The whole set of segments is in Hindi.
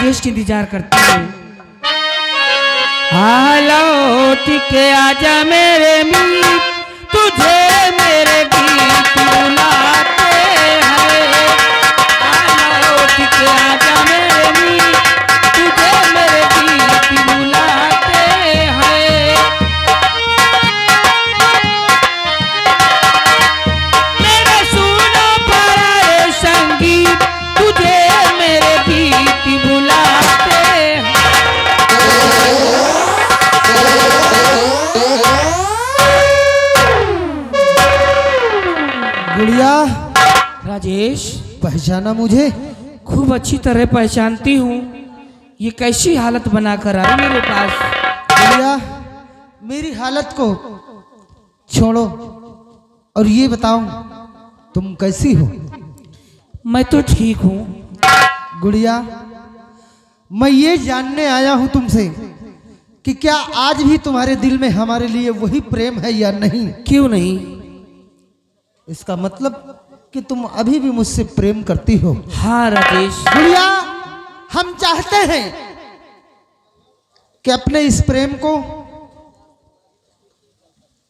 राजेश की इंतजार करती हूँ। लौट के आजा मेरे मीत, तुझे मेरे गीत बुलाते हैं। लौट के आजा मेरे मीत, तुझे मेरे गीत बुलाते हैं। मेरा सुना पड़ा ये संगीत, तुझे मेरे गीत बुलाते हैं। गुड़िया, राजेश, पहचाना मुझे? खूब अच्छी तरह पहचानती हूँ। ये कैसी हालत बनाकर आई मेरे पास? गुड़िया, मेरी हालत को छोड़ो और ये बताओ तुम कैसी हो? मैं तो ठीक हूँ। गुड़िया, मैं ये जानने आया हूँ तुमसे कि क्या आज भी तुम्हारे दिल में हमारे लिए वही प्रेम है या नहीं? क्यों नहीं? इसका मतलब कि तुम अभी भी मुझसे प्रेम करती हो। हाँ राजेश। गुड़िया, हम चाहते हैं कि अपने इस प्रेम को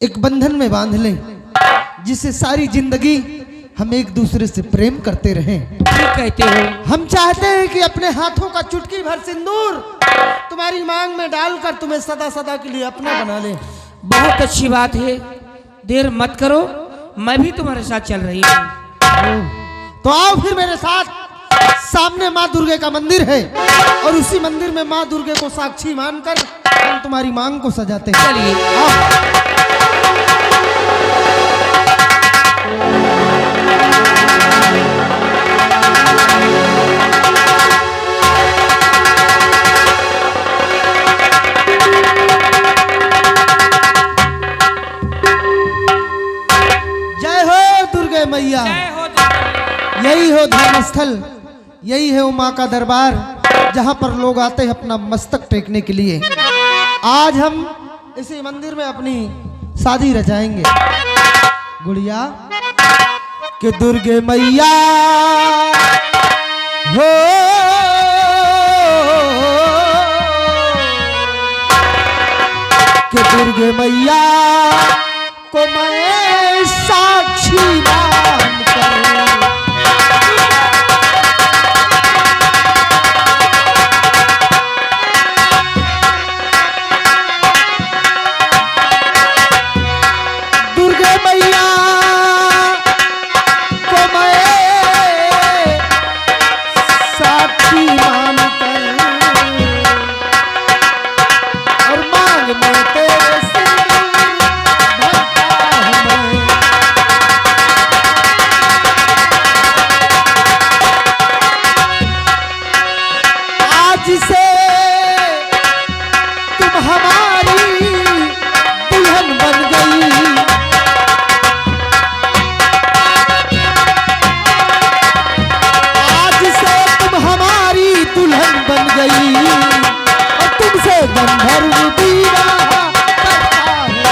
एक बंधन में बांध लें, जिससे सारी जिंदगी हम एक दूसरे से प्रेम करते रहें। ठीक कहते हो। हम चाहते हैं कि अपने हाथों का चुटकी भर सिंदूर तुम्हारी मांग में डालकर तुम्हें सदा सदा के लिए अपना बना लें। बहुत अच्छी बात है, देर मत करो, मैं भी तुम्हारे साथ चल रही हूँ। तो आओ फिर मेरे साथ। सामने माँ दुर्गे का मंदिर है और उसी मंदिर में माँ दुर्गे को साक्षी मानकर हम तुम्हारी मांग को सजाते हैं। चलिए। आओ। जय हो दुर्गे मैया। यही हो धर्मस्थल, यही है उमा का दरबार, जहां पर लोग आते हैं अपना मस्तक टेकने के लिए। आज हम इसी मंदिर में अपनी शादी रचाएंगे। गुड़िया, कि दुर्गे मैया हो, कि दुर्गे मैया को मैं साक्षी मानकर दुर्गे मैया को मैं साक्षी मानकर और मांग में तेरे सिंदूर भरता हूं मैं। आज से तुम हमारी दुल्हन बन गई। आज से तुम हमारी दुल्हन बन गई और तुमसे गंधर्व विवाह करता हूं।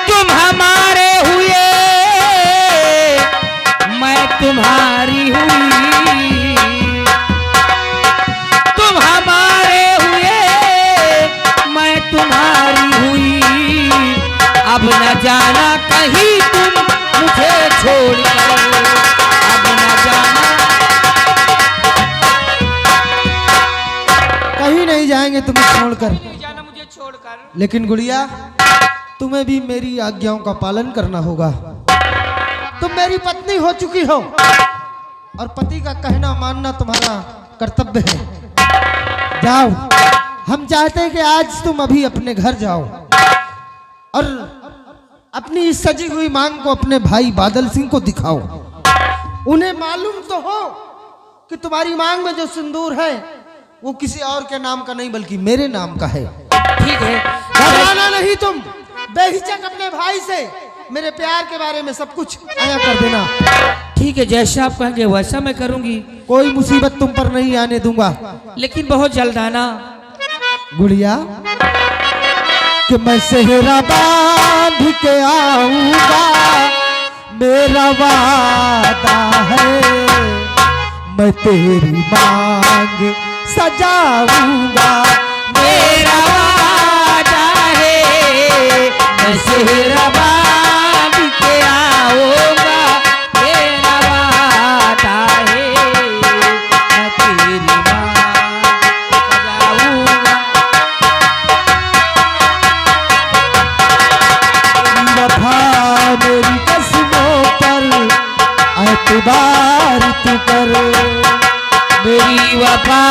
तुम हमारे हुए, मैं तुम्हारी हुई। तुम हमारे हुए, मैं तुम्हारी हुई। अब न जाना कहीं तुम मुझे छोड़कर, अब न जाना। कहीं नहीं जाएंगे तुम्हें छोड़कर। नहीं जाना मुझे छोड़कर। लेकिन गुड़िया, तुम्हें भी मेरी आज्ञाओं का पालन करना होगा। तुम मेरी पत्नी हो चुकी हो और पति का कहना मानना तुम्हारा कर्तव्य है। जाओ, हम चाहते हैं कि आज तुम अभी अपने घर जाओ और अपनी इस सजी हुई मांग को अपने भाई बादल सिंह को दिखाओ। उन्हें मालूम तो हो कि तुम्हारी मांग में जो सिंदूर है वो किसी और के नाम का नहीं बल्कि मेरे नाम का है। ठीक है। घबराना नहीं, तुम बेहिचक अपने भाई से मेरे प्यार के बारे में सब कुछ आया कर देना। ठीक है, जैसा आप कहेंगे वैसा मैं करूंगी। कोई मुसीबत तुम पर नहीं आने दूंगा। लेकिन बहुत जल्द आना। गुड़िया, कि मैं सेहरा बांध के आऊंगा मेरा वादा है मैं तेरी मांग सजाऊंगा। मेरा वादा है मैं सेहरा बांध के आऊंगा। मेरा वादा है मैं तेरी मांग सजाऊंगा। वफा मेरी कसमों पर एतबार तू कर। मेरी वफा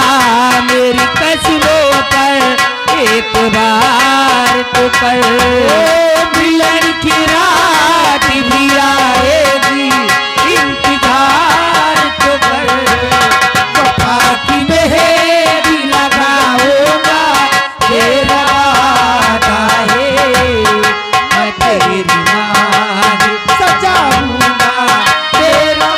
मेरी कसमों पर एतबार तो कर। मिलन की रात भी आएगी इंतजार तो कर। वफा की मेहंदी लगाऊंगा। तेरा वादा है मैं तेरी मांग सजाऊंगा। तेरा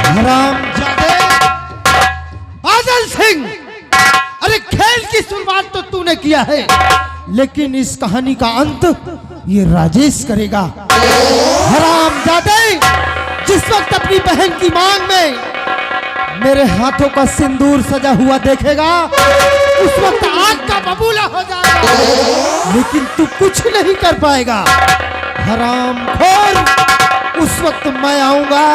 हरामजादे बादल सिंह, अरे खेल की शुरुआत तो तूने किया है, लेकिन इस कहानी का अंत ये राजेश करेगा। हरामजादे, जिस वक्त अपनी बहन की मांग में मेरे हाथों का सिंदूर सजा हुआ देखेगा, उस वक्त आग का बबूला हो जाएगा, लेकिन तू कुछ नहीं कर पाएगा। हरामखोर, उस वक्त मैं आऊंगा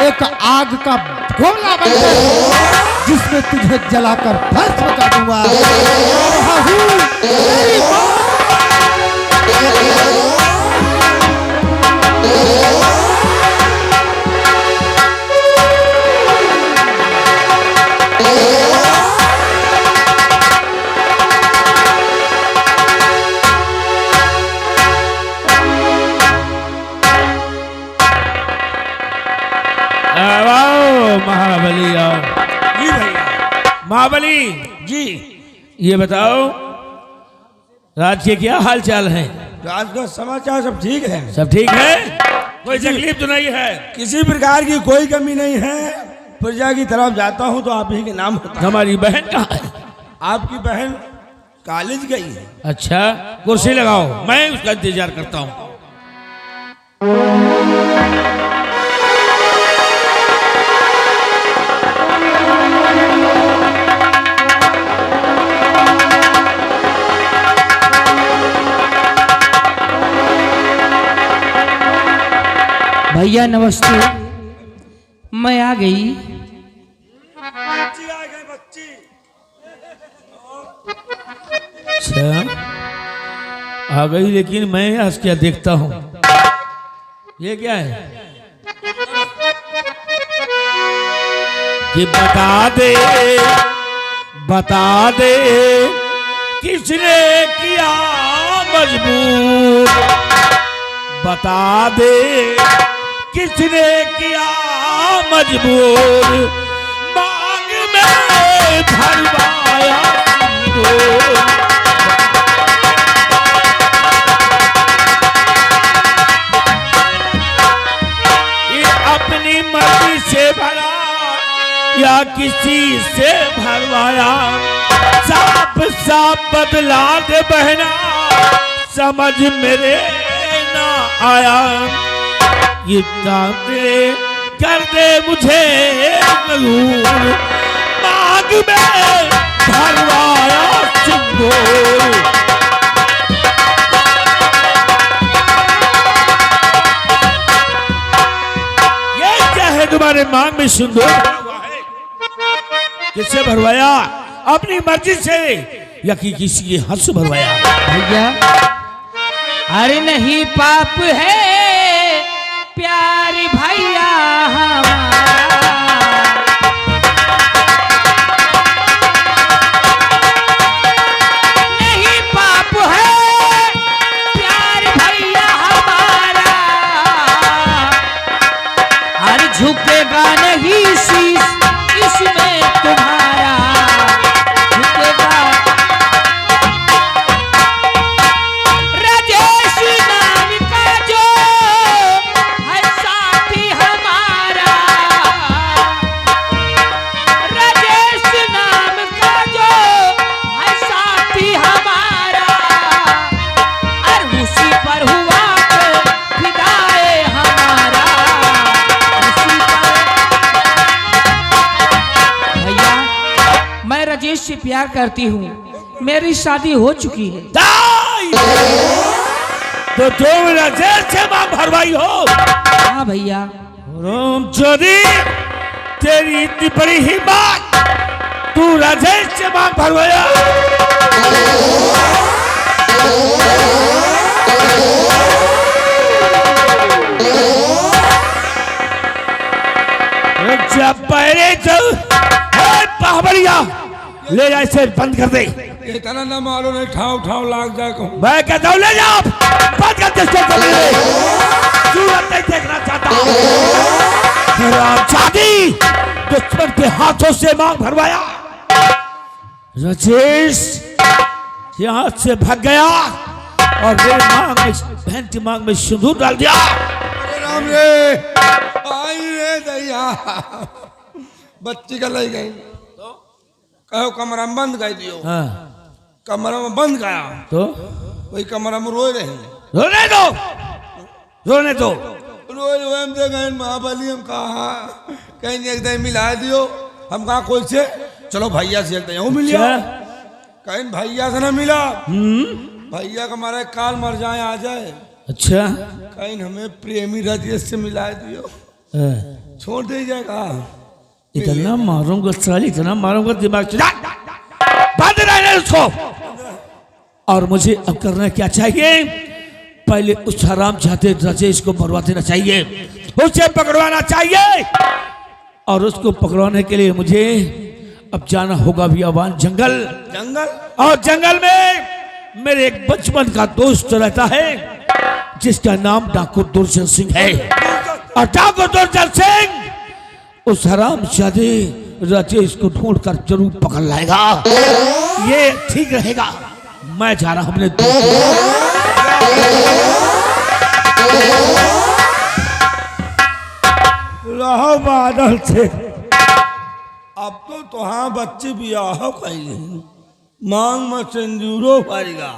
एक आग का गोला बनकर, जिसमें तुझे जलाकर भस्म कर दूंगा। तेरी मां। महाबली आओ। जी भैया। महाबली जी ये बताओ राज के क्या हाल चाल है? राज का समाचार सब ठीक है। सब ठीक है? कोई तकलीफ तो नहीं है? किसी प्रकार की कोई कमी नहीं है। प्रजा की तरफ जाता हूँ तो आप ही के नाम होता है। हमारी बहन कहाँ है? आपकी बहन कॉलेज गई है। अच्छा, कुर्सी लगाओ, मैं उसका इंतजार करता हूँ। भैया नमस्ते, मैं आ गई। बच्ची आ गई, बच्ची। अच्छा आ गई, लेकिन मैं आज क्या देखता हूँ? ये क्या है कि बता दे किसने किया मजबूर। बता दे किसने किया मजबूर। मांग में भरवाया सिंदूर। ये अपनी मर्जी से भरा या किसी से भरवाया। साफ साफ बदला दे बहना, समझ मेरे ना आया। ये तांते कर दे मुझे मजबूर। मांग में भरवाया सिंदूर। ये क्या है तुम्हारे मांग में सिंदूर भरा हुआ है? किससे भरवाया? अपनी मर्जी से या कि किसी के हाथ से भरवाया? भैया अरे नहीं पाप है प्यारी भैया हमारा। नहीं पाप है प्यार भैया हमारा। अरे झुकेगा नहीं शीश इसमें तुम्हारा। झुकेगा प्यार करती हूँ, मेरी शादी हो चुकी है। दाई! तो तुम राजेश से मांग भरवाई हो? हाँ भैया। राम चोरी, तेरी इतनी बड़ी हिम्मत, तू राजेश से मांग भरवाया? जब पहले चल पावरिया ले जा, इसे बंद कर दे। इतना ना मालूम नहीं, ठाव ठाव लाग जाए कहूं। मैं कहता हूँ ले जाओ, बंद कर दे इसको। सूरत नहीं देखना चाहता। शादी दुश्मन के हाथों से मांग भरवाया। राजेश यहाँ से भाग गया और मेरे मांग में, बहन की मांग में सिंदूर डाल दिया। राम रे, आई रे दैया, बच्ची का ले गई तो कहो कमरा में बंद कर दियो। हाँ। कमरा में बंद गया तो वही कमरा में रोए रहे। रोने दो, रोने दो। रोए रोए हम गए महाबली, हम कहा कहीं एक दिन मिला दियो। हम कहा कोई से, चलो भैया से एक दिन मिलिया। कहीं भैया से ना मिला, भैया का हमारा काल मर जाए आ जाए। अच्छा, कहीं हमें प्रेमी राजेश से मिला दियो, छोड़ दे जाएगा। इतना मारूंगा साली, इतना मारूंगा दिमाग से बंद रहने उसको। और मुझे अब करना क्या चाहिए? पहले उस हराम चाहते राजेश को मरवा देना चाहिए, उसे पकड़वाना चाहिए। और उसको पकड़वाने के लिए मुझे अब जाना होगा बियाबान जंगल। जंगल? और जंगल में मेरे एक बचपन का दोस्त रहता है जिसका नाम डाकू दुर्जन सिंह है। और डाकू दुर्जन सिंह उस हराम शादी राजेश को ढूंढ कर जरूर पकड़ लाएगा। ये ठीक रहेगा। मैं जा रहा हूं अपने रहो बादल से। अब तो तुहां बच्चे बियाह कही मांग में सिंदूरो पड़ेगा।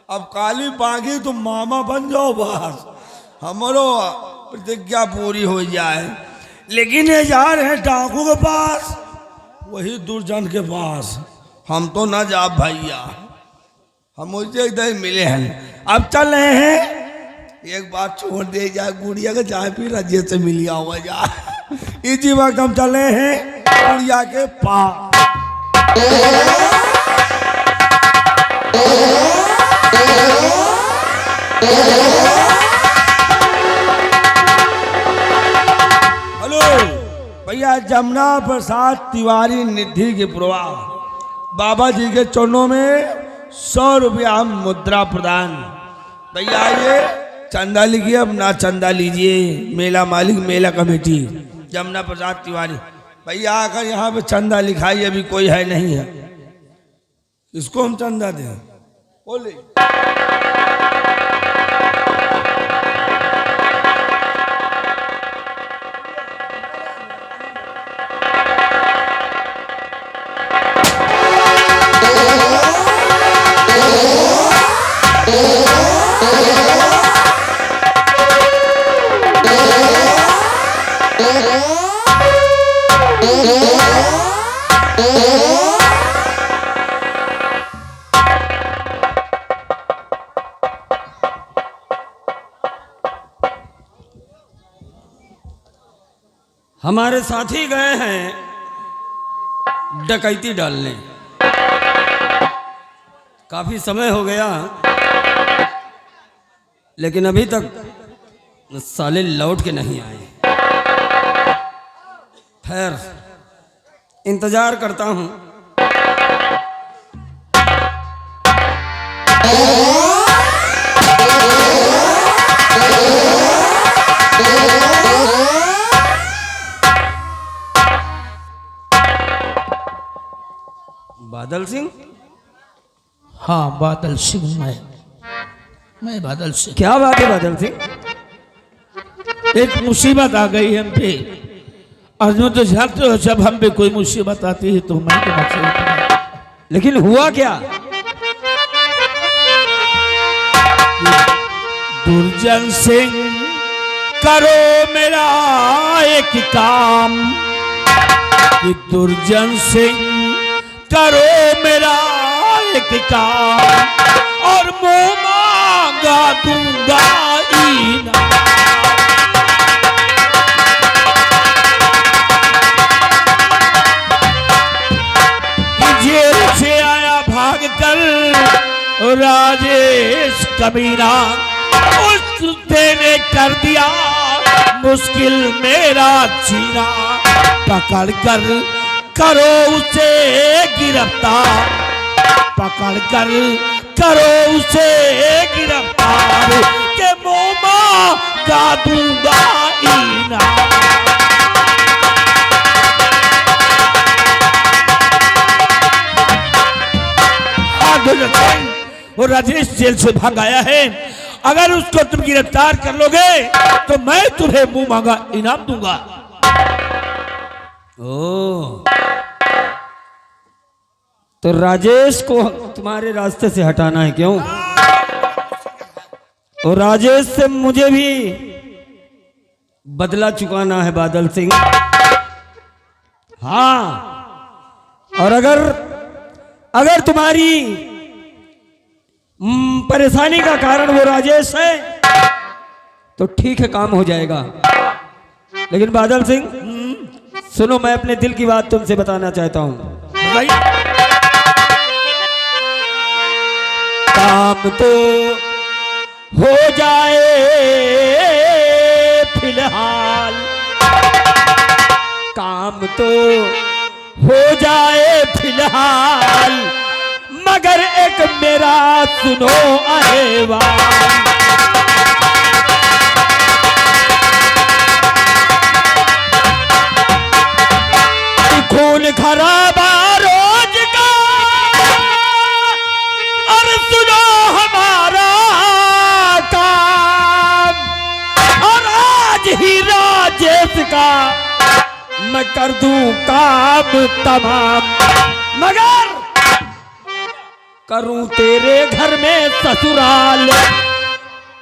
अब काली पागी तो मामा बन जाओ, बस हमारो प्रतिज्ञा पूरी हो जाए। लेकिन ये जा रहे हैं डाकू के पास, वही दुर्जन के पास। हम तो ना जा भैया, हम उससे एकदम मिले हैं। अब चल रहे हैं, एक बात छोड़ दे जाए, गुड़िया के चाय पी रजिए से मिलिया हुआ जा। इसी वक्त हम चले हैं गुड़िया के पास। हेलो भैया, जमुना प्रसाद तिवारी निधि के प्रवाह बाबा जी के चरणों में 100 रुपया मुद्रा प्रदान। भैया आइए, चंदा लिखिए, अपना चंदा लीजिए। मेला मालिक, मेला कमेटी, जमुना प्रसाद तिवारी। भैया आकर यहाँ पे चंदा लिखाइए, अभी कोई है नहीं है। इसको हम चंदा दें? बोले हमारे साथी गए हैं डकैती डालने। काफी समय हो गया, लेकिन अभी तक साले लौट के नहीं आए। खैर, इंतजार करता हूं। बादल सिंह? हाँ बादल सिंह, मैं बादल सिंह। क्या बात है बादल सिंह? एक मुसीबत आ गई हम पे, और जो तो जानते हो जब हम पे कोई मुसीबत आती है तो मैं तो चाहिए। लेकिन हुआ क्या? दुर्जन सिंह करो मेरा एक काम, कि दुर्जन सिंह करो मेरा एक काम और मुंह मांगा दूंगा इनाम। जेल से आया भाग कर राजेश कमीना, उसने ने कर दिया मुश्किल मेरा जीना। पकड़ कर करो उसे गिरफ्तार, पकड़ कर करो उसे गिरफ्तार, के मोमा गा दूंगा इनाम। वो राजेश जेल से भाग आया है, अगर उसको तुम गिरफ्तार कर लोगे तो मैं तुम्हें मुंह मांगा इनाम दूंगा। ओ, तो राजेश को तुम्हारे रास्ते से हटाना है क्यों? और राजेश से मुझे भी बदला चुकाना है बादल सिंह। हाँ, और अगर तुम्हारी परेशानी का कारण वो राजेश है तो ठीक है, काम हो जाएगा। लेकिन बादल सिंह सुनो, मैं अपने दिल की बात तुमसे बताना चाहता हूं। काम तो हो जाए फिलहाल, काम तो हो जाए फिलहाल, मगर एक मेरा सुनो अहेवाल। खून खराबा रोज का और सुनो हमारा काम, और आज ही राजेश का मैं कर दूं काम तमाम, मगर करूं तेरे घर में ससुराल।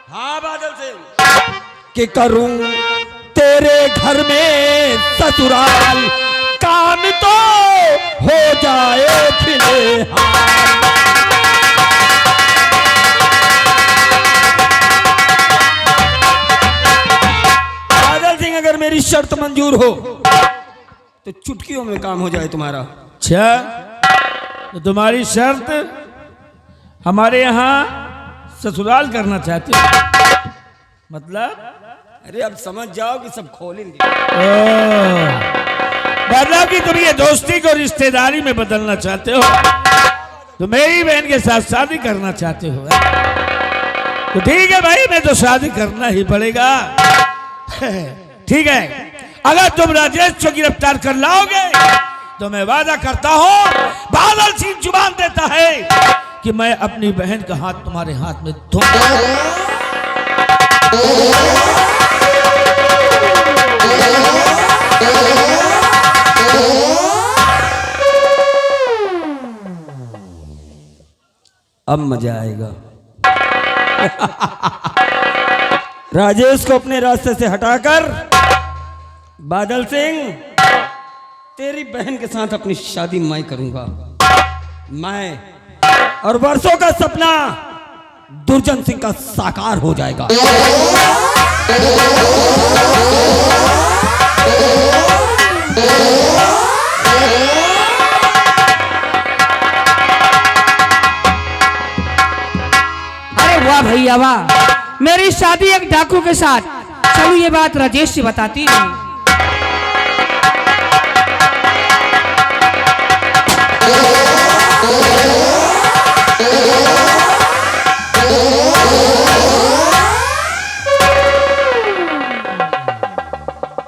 हाँ बादल सिंह, कि करूं तेरे घर में ससुराल, काम तो हो जाए फिलहाल। बादल सिंह, अगर मेरी शर्त मंजूर हो तो चुटकियों में काम हो जाए तुम्हारा। अच्छा, तो तुम्हारी शर्त हमारे यहाँ ससुराल करना चाहते हो? मतलब अरे अब समझ जाओ कि सब खोलेंगे। मतलब कि तुम ये दोस्ती को रिश्तेदारी में बदलना चाहते हो, तो मेरी बहन के साथ शादी करना चाहते हो? तो ठीक है भाई, मैं तो शादी करना ही पड़ेगा। ठीक है, अगर तुम राजेश को गिरफ्तार कर लाओगे तो मैं वादा करता हूं, बादल सिंह जुबान देता है कि मैं अपनी बहन का हाथ तुम्हारे हाथ में दूंगा। अब मजा आएगा। राजेश को अपने रास्ते से हटाकर बादल सिंह तेरी बहन के साथ अपनी शादी मैं करूंगा। मैं और वर्षों का सपना दुर्जन सिंह का साकार हो जाएगा। अरे वाह भैया वाह, मेरी शादी एक डाकू के साथ। चलो ये बात राजेश से बताती हूँ।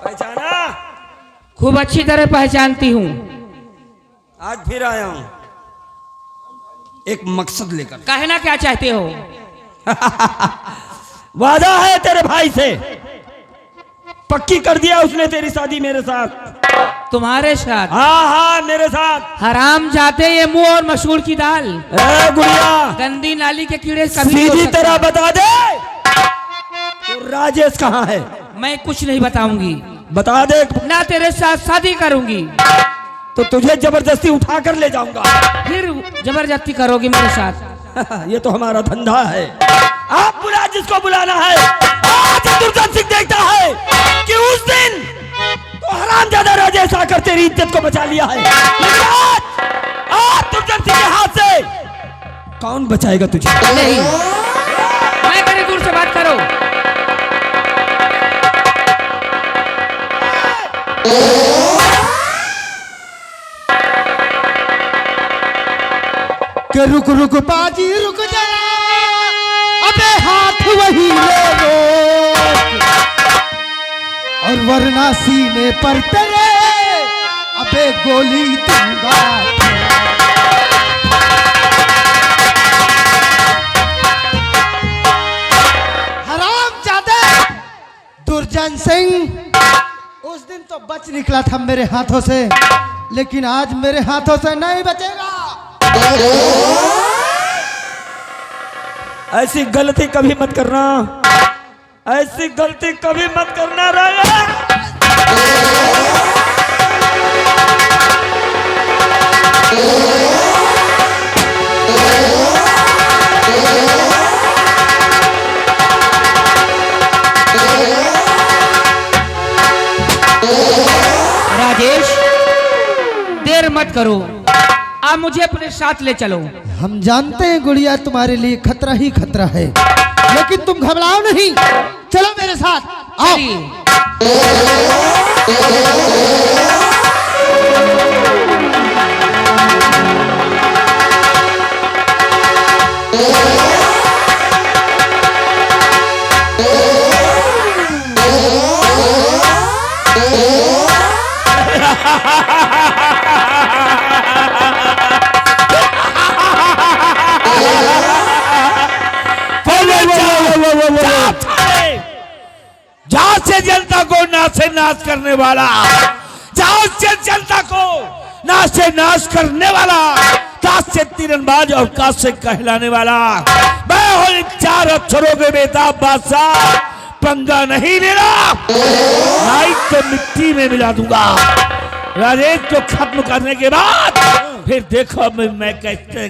पहचाना? खूब अच्छी तरह पहचानती हूँ। आज फिर आया हूं एक मकसद लेकर। कहना क्या चाहते हो? वादा है तेरे भाई से, पक्की कर दिया उसने तेरी शादी मेरे साथ। तुम्हारे साथ? हाँ हाँ मेरे साथ। हराम जाते ये मुंह और मसूर की दाल। ए गुड़िया, गंदी नाली के कीड़े कभी नहीं हो सीधी सकता। तरह बता दे, तो राजेश कहाँ है? मैं कुछ नहीं बताऊंगी। बता दे। ना तेरे साथ शादी करूंगी, तो तुझे जबरदस्ती उठा कर ले जाऊंगा। फिर जबरदस्ती करोगे मेरे साथ? ये तो हमारा धंधा है। आप बुला जिसको बुलाना है। आज दुर्जन सिंह देखता है कि उस दिन तो हरामजादा राजेश आकर तेरी इज्जत को बचा लिया है, लेकिन आज दुर्जन सिंह के हाथ से कौन बचाएगा तुझे? नहीं, मैं करे दूर से बात करो। के रुक रुक बाजी रुक जा, अबे हाथ वही ले लो, और वरना सीने पर तेरे अबे गोली दूंगा। हरामजादा दुर्जन सिंह उस दिन तो बच निकला था मेरे हाथों से, लेकिन आज मेरे हाथों से नहीं बचेगा। ऐसी गलती कभी मत करना, ऐसी गलती कभी मत करना राजा। राजेश, देर मत करो, आप मुझे अपने साथ ले चलो। हम जानते हैं गुड़िया तुम्हारे लिए खतरा ही खतरा है, लेकिन तुम घबराओ नहीं, चलो मेरे साथ आओ। जहां से जनता को नाश से नाश करने वाला, जहां से जनता को नाश से नाश करने वाला, काश से तीरंदाज और काश से कहलाने वाला, मैं हूं इन 4 अक्षरों के बेताब बादशाह। पंगा नहीं लेना, लाइट तो मिट्टी में मिला दूंगा। राजेश को खत्म करने के बाद फिर देखो मैं कैसे।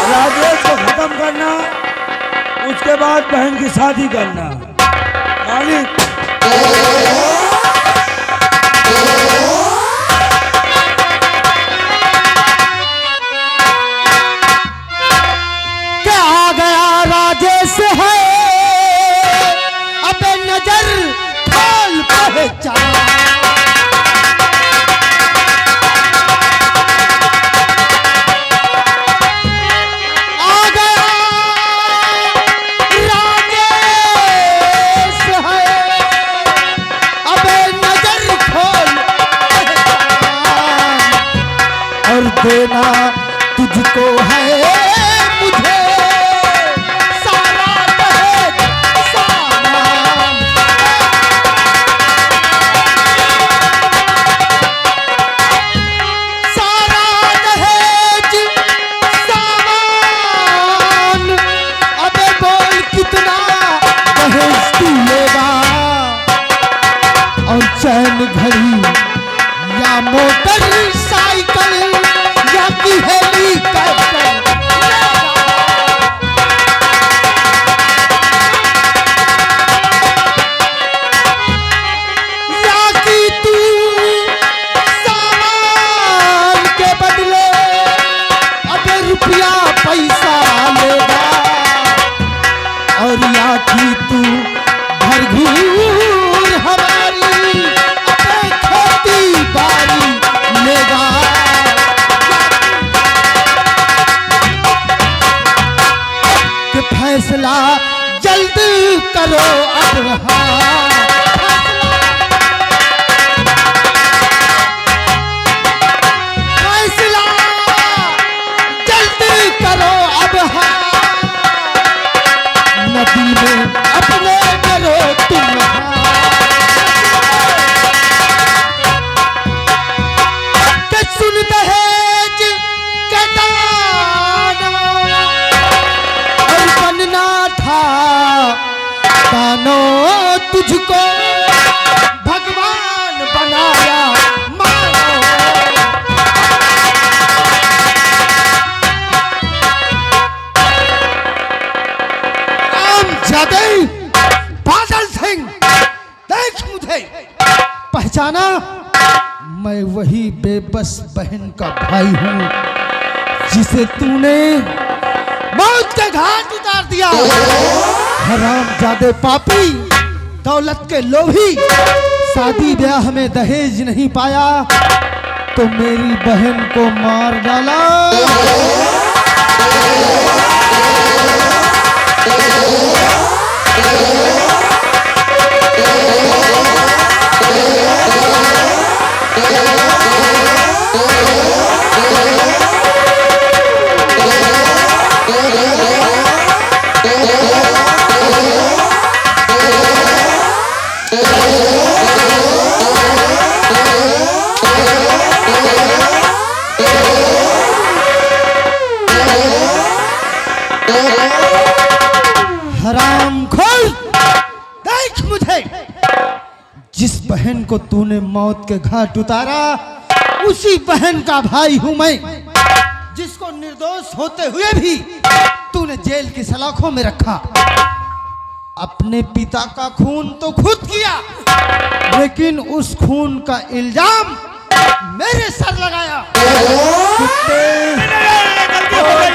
राजेश को खत्म करना, उसके बाद बहन की शादी करना। मालिक क्या आ गया राजेश है, अबे नजर खोल पहचान। देना तुझको है मुझे सारा दहेज सामान। सारा दहेज सामान, अबे बोल कितना दहेज तू लेगा, और चैन घड़ी या मोटर साइकिल या की हेलीकॉप्टर, या की तू सामान के बदले अबे रुपया पैसा लेगा, और या की तू भरघूर हमारी अबे खेती बाड़ी लेगा। फैसला जल्द करो अब, फैसला जल्द करो अब, नदी में अपने करो तुम। के सुन दहेज के बनना था दानो, तुझको भगवान बनाया मानो। जादे बादल सिंह, देख मुझे पहचाना? मैं वही बेबस बहन का भाई हूँ जिसे तूने मौत के घाट उतार दिया। हरामजादे पापी, दौलत के लोभी, शादी ब्याह में दहेज नहीं पाया तो मेरी बहन को मार डाला। हरामखोर, देख मुझे, जिस बहन को तूने मौत के घाट उतारा उसी बहन का भाई हूं मैं, जिसको निर्दोष होते हुए भी तूने जेल की सलाखों में रखा। अपने पिता का खून तो खुद किया, लेकिन उस खून का इल्जाम मेरे सर लगाया।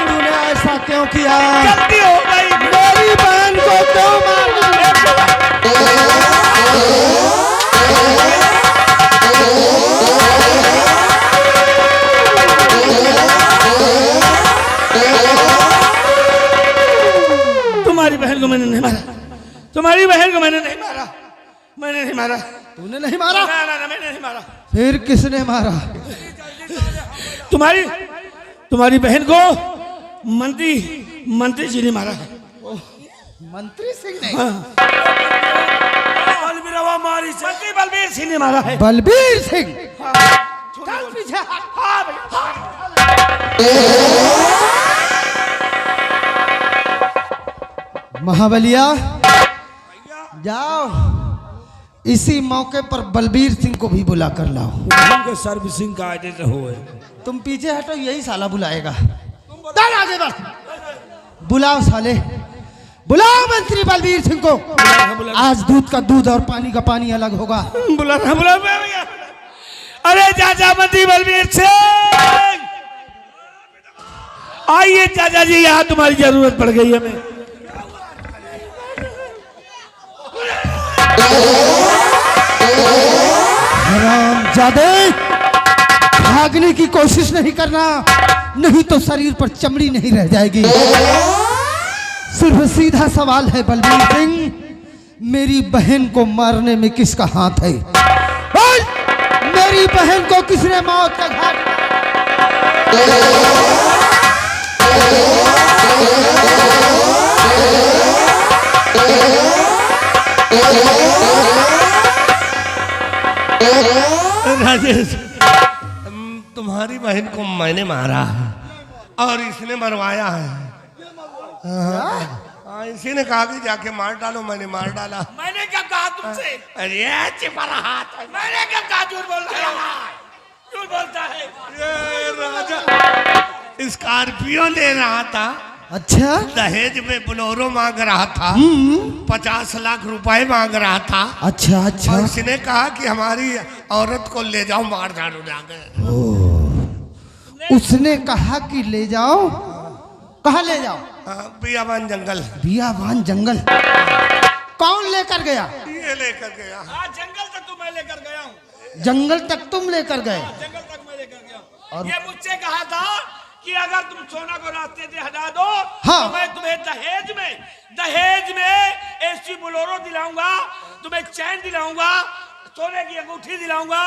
तूने ऐसा क्यों किया? गलती हो गई। मेरी बहन को क्यों मारा? तुम्हारी बहन को मैंने नहीं मारा, तुम्हारी बहन को मैंने नहीं मारा, मैंने नहीं मारा। तूने नहीं मारा? ना ना ना, मैंने नहीं मारा। फिर किसने मारा? तुम्हारी बहन को मंत्री जी ने मारा है। मंत्री सिंह ने? मंत्री बलबीर सिंह ने मारा है। बलबीर सिंह? चल पीछे। महाबलिया, जाओ इसी मौके पर बलबीर सिंह को भी बुला कर लाओ। उनके सर्विसिंग का आगे से हो। तुम पीछे हटो, यही साला बुलाएगा। चल आगे बढ़, बुलाओ साले, बुलाओ मंत्री बलबीर सिंह को। आज दूध का दूध और पानी का पानी अलग होगा। बुला भैया। अरे चाचा मंत्री बलबीर सिंह, आइए चाचा जी, यहाँ तुम्हारी जरूरत पड़ गई हमें। हरामजादे, भागने की कोशिश नहीं करना, नहीं तो शरीर पर चमड़ी नहीं रह जाएगी। सिर्फ सीधा सवाल है बलबीर सिंह, मेरी बहन को मारने में किसका हाथ है? बोल, मेरी बहन को किसने मौत का घाट? राजेश, तुम्हारी बहन को मैंने मारा है और इसने मरवाया है। हाँ, इसी ने कहा कि जाके मार डालो, मैंने मार डाला। मैंने क्या कहा तुमसे? अरे चिपरा हाथ है। मैंने क्या कहा? झूठ बोल रहा है, झूठ बोलता है। ये राजा स्कॉर्पियो ले रहा था, अच्छा, दहेज में बोलेरो मांग रहा था, 50 लाख रुपए मांग रहा था। अच्छा अच्छा। और इसने कहा कि हमारी औरत को ले जाओ, मार डालो जाके। उसने कहा कि ले जाओ, कहाँ ले जाओ? बियाबान जंगल। बियाबान जंगल? कौन लेकर गया? ये लेकर गया। जंगल तक तो मैं लेकर गया हूँ। जंगल तक तुम लेकर गए? जंगल तक मैं लेकर गया हूँ। और ये मुझसे कहा था कि अगर तुम सोना को रास्ते से हटा दो, हाँ, तो मैं तुम्हें दहेज में एसी बोलेरो दिलाऊंगा, तुम्हें चैन दिलाऊंगा, सोने की अंगूठी दिलाऊंगा,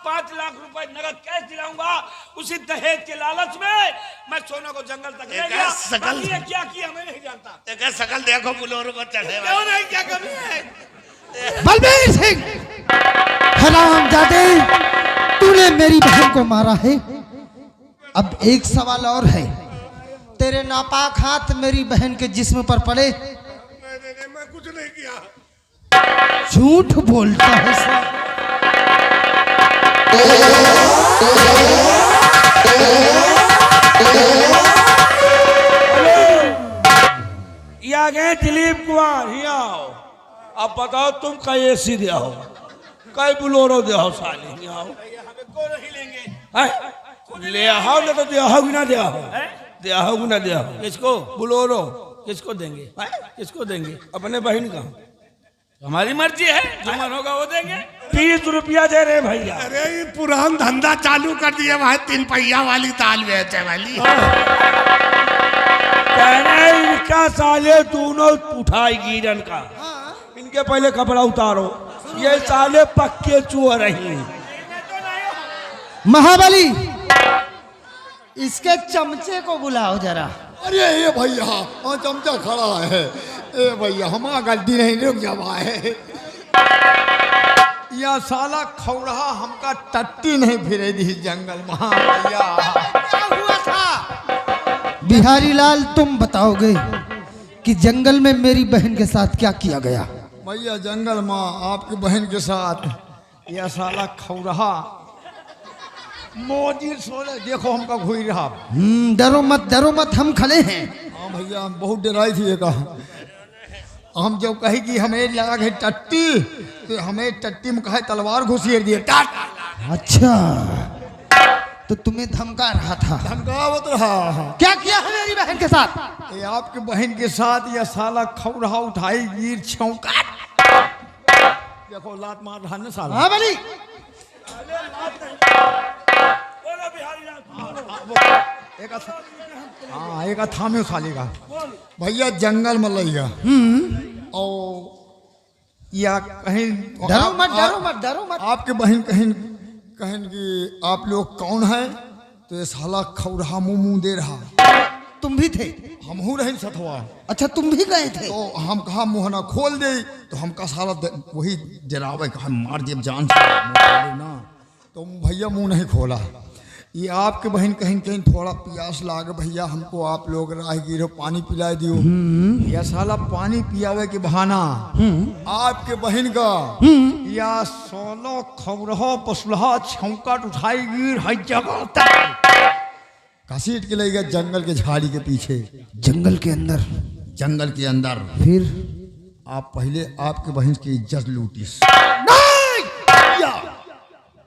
5 लाख रुपए नगद कैश दिलाऊंगा। उसी दहेज के लालच में मैं सोना को जंगल तक ले गया। सकल ये क्या किया मैं नहीं जानता। सकल देखो, बोलेरो पर चढ़े। क्यों नहीं, क्या कमी है? बलबीर सिंह, हरामजादे, तूने मेरी बहन को मारा है। अब एक सवाल और है, तेरे नापाक हाथ मेरी बहन के जिस्म पर पड़े? मैं कुछ नहीं किया। झूठ बोलता है सर। या भैया गए दिलीप कुमार यहाँ आओ। अब बताओ तुम कई एसी दिया हो, कई बुलोरो दिया हो, साली यहाँ आओ। ले आओ ना तो दिया हो कि ना दिया हो, दिया हो कि ना दिया हो। किसको बुलोरो किसको देंगे? किसको देंगे? अपने बहन का। हमारी मर्जी है, जो मन होगा वो देंगे। 30 रुपया दे रहे भैया। अरे ये पुरान धंधा चालू कर दिया भाई, 3 पहिया वाली दाल बेचे वाली। कहने इनका साले दोनों उठाई गिरन का, इनके पहले कपड़ा उतारो, ये साले पक्के चोर रही। महाबली, इसके चमचे को बुलाओ जरा। अरे ये भैया वहाँ चमचा खड़ा है। ए भैया हमारा गलती नहीं, रुक जावा है। या साला खौड़ा हमका टट्टी नहीं फिरे दी जंगल में। हाँ भैया क्या हुआ था? बिहारी लाल, तुम बताओगे कि जंगल में मेरी बहन के साथ क्या किया गया? भैया जंगल में आपकी बहन के साथ यह साला खौड़ा मोदी सोने देखो हमका घुई रहा। डरो मत, हम खड़े हैं। हाँ भैया हम बहुत डराई थी। हम जब कही कि हमें लगा कि टट्टी, तो हमें टट्टी में कहे तलवार घुसेड़ दिए। अच्छा, तो तुम्हें धमका रहा था? धमकावत रहा। क्या किया है मेरी बहन के साथ? ये आपके बहन के साथ यह साला खौड़ा उठाई गिर छौका। देखो लात मार रहा ना साला। हाँ बली, एक थामे साले का भैया जंगल में लइगा। और या कहीं डरो मत। आपके बहन कहीं कहें कि आप लोग कौन है, तो ये साला खौड़ा मुंह दे रहा। तुम भी थे? हम हूँ रहे सथवा। अच्छा, तुम भी गए थे? तो हम कहा मुहना खोल दे, तो हमका साला वही जरावे कहा मार दिए जान से ना। तो भैया मुंह नहीं खोला। ये आपके बहन कहीं कहीं थोड़ा प्यास लागे भैया, हमको आप लोग राहगीर हो पानी पिला दियो। या साला पानी पियावे के बहाना आपके बहन का या सोलो खबरहो पसुलहा छौकाट उठाई गिर हई जगह घसीट के ले गया जंगल के झाड़ी के पीछे। जंगल के अंदर? जंगल के अंदर। फिर आप पहले आपके बहन की इज्जत लूटिस।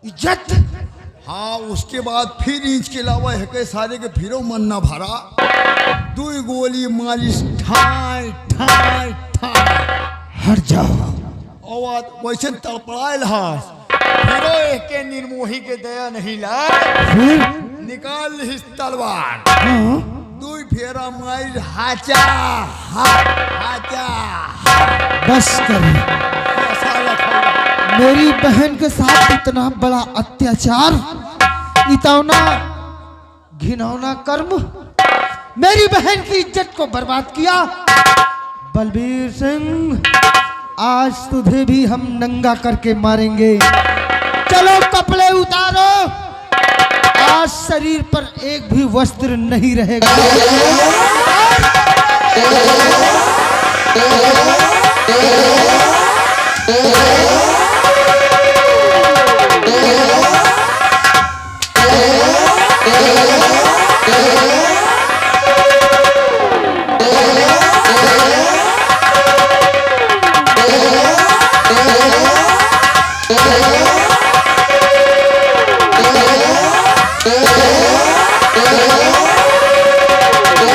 इज्जत? हाँ, उसके बाद फिर इंच के अलावा है सारे के फिरो मन न भरा। 2 गोली मारिस ठाई ठाई ठाई। हट जाओ। और वैसे तड़पड़ायल हास फिरो एक के निर्मोही के दया नहीं ला। फिर निकाल हिस तलवार। 2 फेरा मारिस हाचा हाचा। बस कर। मेरी बहन के साथ इतना बड़ा अत्याचार, इतना घिनौना कर्म, मेरी बहन की इज्जत को बर्बाद किया। बलबीर सिंह, आज तुझे भी हम नंगा करके मारेंगे। चलो कपड़े उतारो, आज शरीर पर एक भी वस्त्र नहीं रहेगा।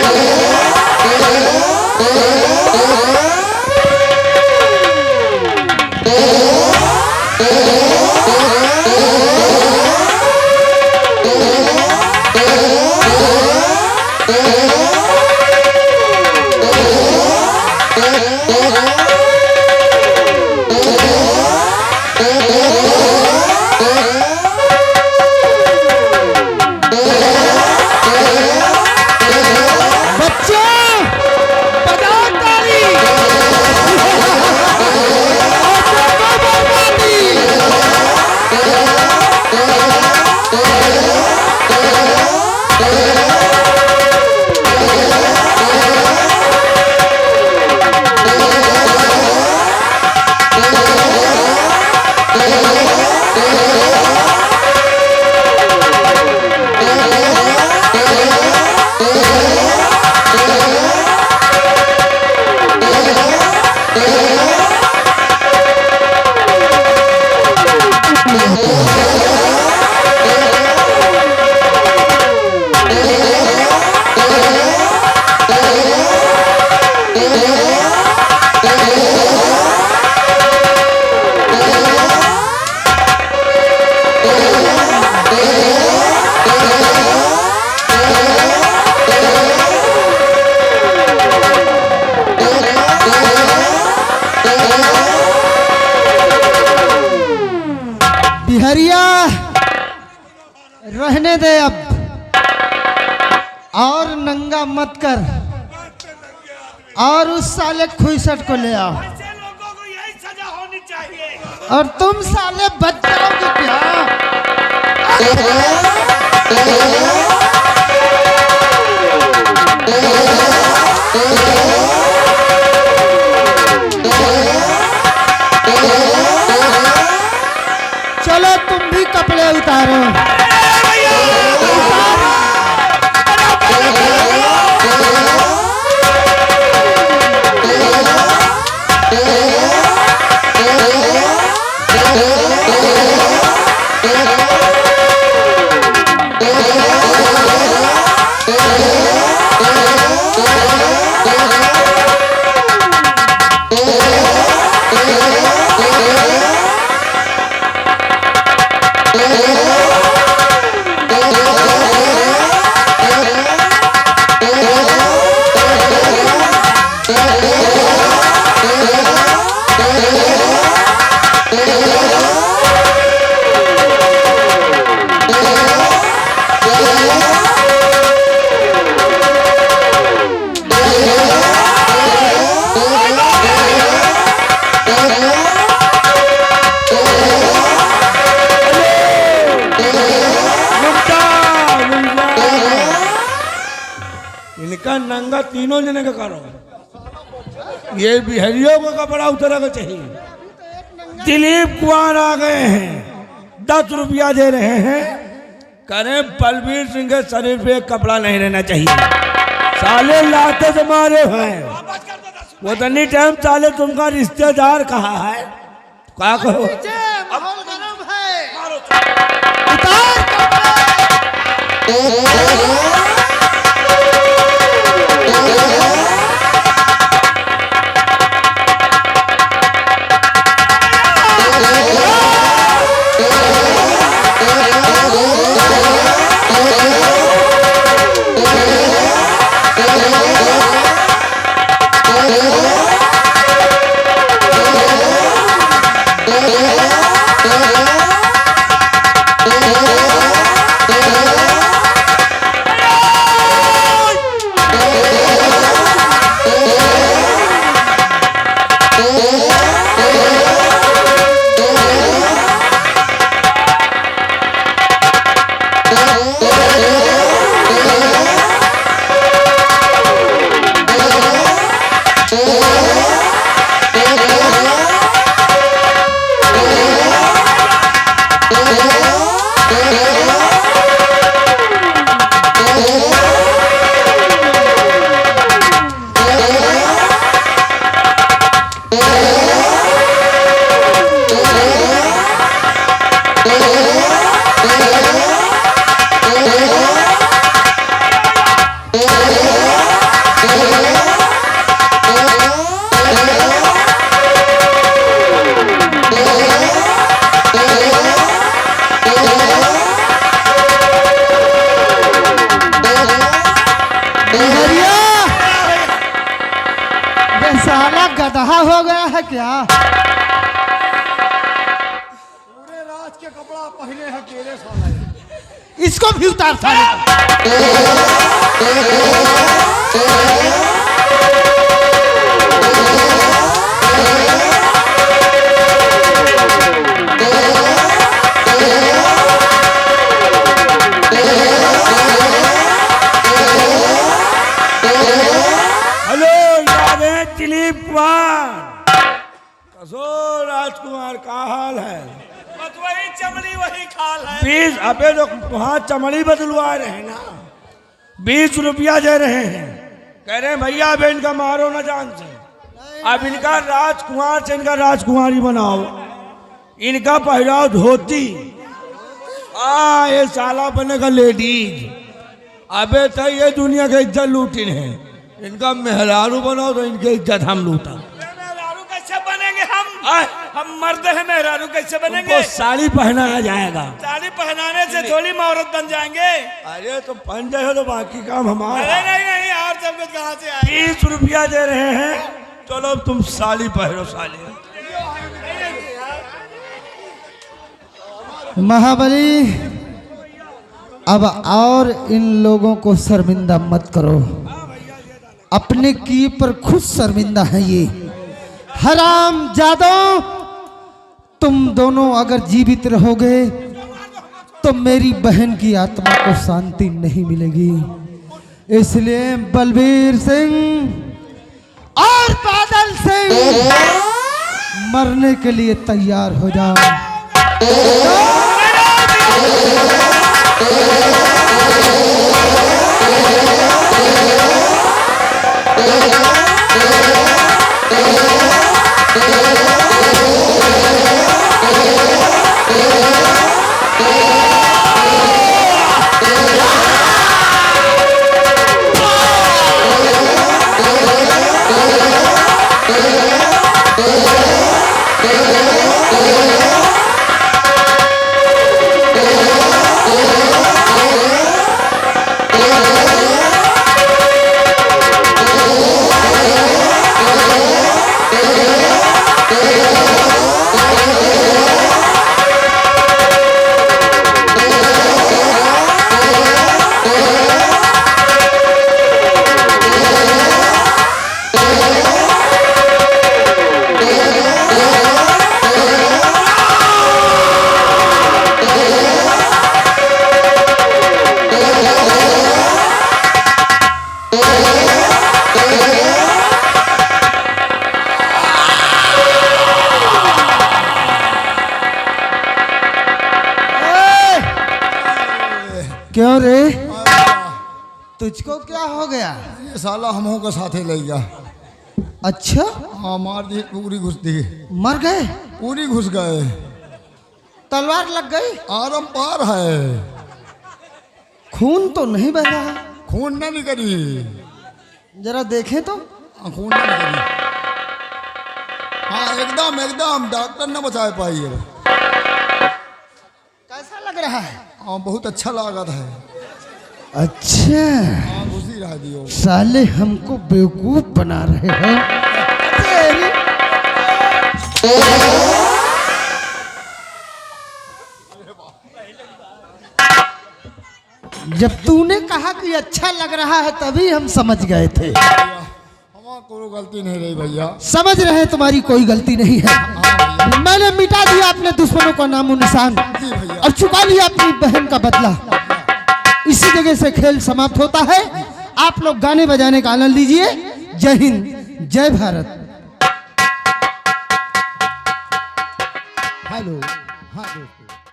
Yeah. रहने दे अब, और नंगा मत कर, और उस साले खुईसट को ले आओ। ऐसे लोगों को यही सजा होनी चाहिए। और तुम साले बच जाओगे क्या? चलो तुम भी कपड़े उतारो। इनका नंगा तीनों जने का करो। ये बिहारियों का कपड़ा उतरा का चाहिए। दिलीप कुमार आ गए हैं, 10 रुपया दे रहे हैं। करें बलबीर सिंह के शरीर पे कपड़ा नहीं रहना चाहिए। साले लाते से मारे हैं। वो तनी टाइम साले तुमका रिश्तेदार कहा है, क्या कहो? माहौल गरम है। साला गधा हो गया है क्या? पूरे राज के कपड़ा पहने हैं तेरे साले। इसको भी उतार साले। दिलीप कुमार, कसो राजकुमार का हाल है? बस वही चमड़ी वही खाल है। 20 अबे तो वहाँ चमड़ी बदलवा रहे हैं ना, 20 रुपया दे रहे हैं। कह रहे हैं भैया अब इनका मारो ना जान से, अब इनका राजकुमार से इनका राजकुमारी बनाओ, इनका पहनाओ धोती। ये साला बनेगा लेडीज। अबे तो ये दुनिया की इज्जत लूटी है, इनका मेहरारू बनाओ तो इनकी इज्जत हम लूटा। मेहरारू कैसे बनेंगे हम मर्द हैं, मेहरारू कैसे बनेंगे? तो साड़ी पहनाया जाएगा। साड़ी पहनाने से थोड़ी औरत बन जाएंगे। अरे तो पहन जाए तो बाकी काम हमारा। अरे नहीं और सब कुछ कहाँ से आए? 30 रुपया दे रहे हैं, चलो तुम साड़ी पहनो साली। महाबली अब और इन लोगों को शर्मिंदा मत करो। अपने किए पर खुद शर्मिंदा है ये हराम जादो। तुम दोनों अगर जीवित रहोगे तो मेरी बहन की आत्मा को शांति नहीं मिलेगी। इसलिए बलबीर सिंह और बादल सिंह मरने के लिए तैयार हो जाओ। क्यों रे, तुझको क्या हो गया? ये साला हमों का साथे ले गया। अच्छा, हाँ मार दी, पूरी घुस दी, मर गए? पूरी घुस गए, तलवार लग गई? आरम पार है। खून तो नहीं बह रहा। खून ना निकली, जरा देखें तो। खून ना निकली। हाँ एकदम एकदम डॉक्टर ने बचा पाई है। कैसा लग रहा है? हाँ बहुत अच्छा लागत है। अच्छा, हाँ घुसी रह दियो। साले हमको बेवकूफ बना रहे हो। तेरी जब तूने कहा कि अच्छा लग रहा है तभी हम समझ गए थे। हमारा कोई गलती नहीं रही भैया। समझ रहे तुम्हारी कोई गलती नहीं है। मैंने मिटा दिया अपने दुश्मनों का नामो निशान जी भैया। और चुका लिया अपनी बहन का बदला। इसी जगह से खेल समाप्त होता है। आप लोग गाने बजाने का आनंद लीजिए। जय हिंद, जय भारत। हेलो, हाँ दोस्तों।